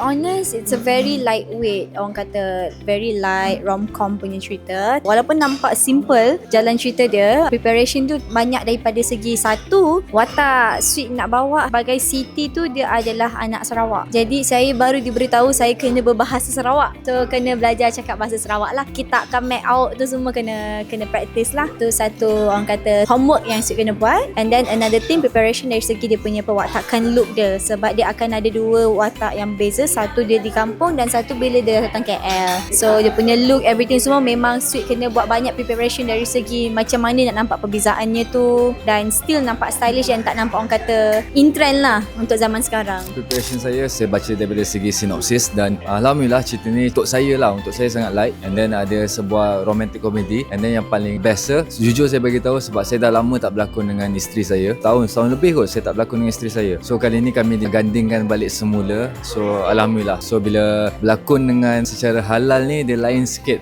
honest, it's a very lightweight, orang kata very light rom-com punya cerita. Walaupun nampak simple jalan cerita dia, preparation tu banyak daripada segi satu, watak Sweet nak bawa sebagai Siti tu dia adalah anak Sarawak. Jadi saya baru diberitahu saya kena berbahasa Sarawak. So kena belajar cakap bahasa Sarawak lah. Kita akan make out tu semua kena practice lah. Tu satu orang kata homework yang Sweet kena buat. And then another thing, preparation dari segi dia punya pewatakan look dia. Sebab dia akan ada dua watak yang beza. Satu dia di kampung dan satu bila dia datang KL. So dia punya look, everything semua memang Sweet kena buat banyak preparation dari segi macam mana nak nampak perbezaannya tu. Dan still nampak stylish dan tak nampak orang kata in trend lah untuk zaman sekarang. Preparation saya baca daripada segi sinopsis dan alhamdulillah cerita ni untuk saya sangat light. And then ada sebuah romantic comedy. And then yang paling best jujur saya bagi tahu sebab saya dah lama tak berlakon dengan isteri saya. Tahun lebih kot saya tak berlakon dengan isteri saya. So kali ni kami digandingkan balik semula. So alhamdulillah. So bila berlakon dengan secara halal ni dia lain sikit.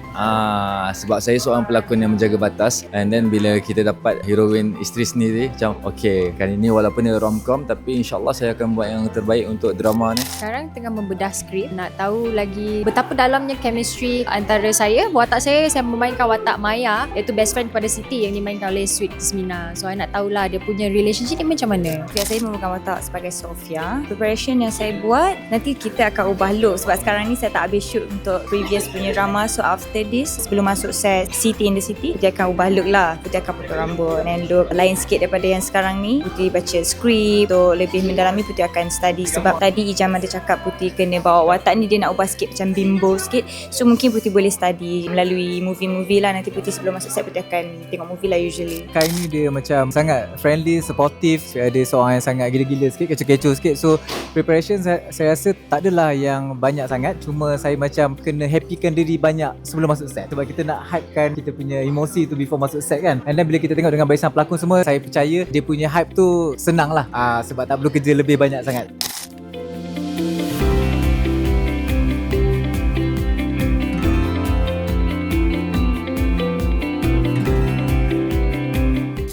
Sebab saya seorang pelakon yang menjaga batas. And then bila kita dapat heroin isteri sendiri, macam okay, kali ni walaupun dia rom-com tapi insyaAllah saya akan buat yang terbaik untuk drama ni. Sekarang tengah membedah skrip, nak tahu lagi betapa dalamnya chemistry antara saya. Watak saya memainkan watak Maya, iaitu best friend kepada Siti yang dimainkan oleh Sweet Kismina. So I nak tahulah dia punya relationship ni macam mana. Saya memegang watak sebagai Sofia. Preparation yang saya buat, nanti kita akan ubah look sebab sekarang ni saya tak habis shoot untuk previous punya drama. So after this, sebelum masuk set Siti in the City, Putri akan ubah look lah. Putri akan potong rambut dan look lain sikit daripada yang sekarang ni. Putri baca skrip, untuk lebih mendalami Putri akan study. Sebab tadi Ijam ada cakap Putri kena bawa watak ni, dia nak ubah sikit macam bimbo sikit. So mungkin Putri boleh study melalui movie-movie lah. Nanti Putri sebelum masuk set Putri akan tengok movie lah usually. Kai ni dia macam sangat friendly, supportive. Ada seorang yang sangat gila-gila sikit, kecoh-kecoh sikit. So preparation saya rasa tak adalah yang banyak sangat. Cuma saya macam kena happykan diri banyak sebelum masuk set. Sebab kita nak hypekan kita punya emosi tu before masuk set kan. And then bila kita tengok dengan barisan pelakon semua, saya percaya dia punya hype tu senang lah. Sebab tak perlu kerja lebih banyak sangat.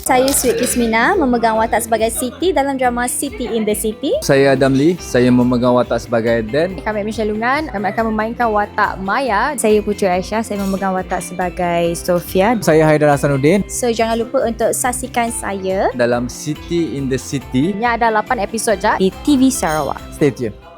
Saya Sweet Kismina memegang watak sebagai Siti dalam drama Siti in the City. Saya Adam Lee, saya memegang watak sebagai Dan. Kami Michelle Lungan, kami akan memainkan watak Maya. Saya Putri Aisyah, saya memegang watak sebagai Sofia. Saya Haidar Hasanuddin. So jangan lupa untuk saksikan saya Dalam Siti in the City. Ini ada 8 episod je Di TV Sarawak. Stay tune.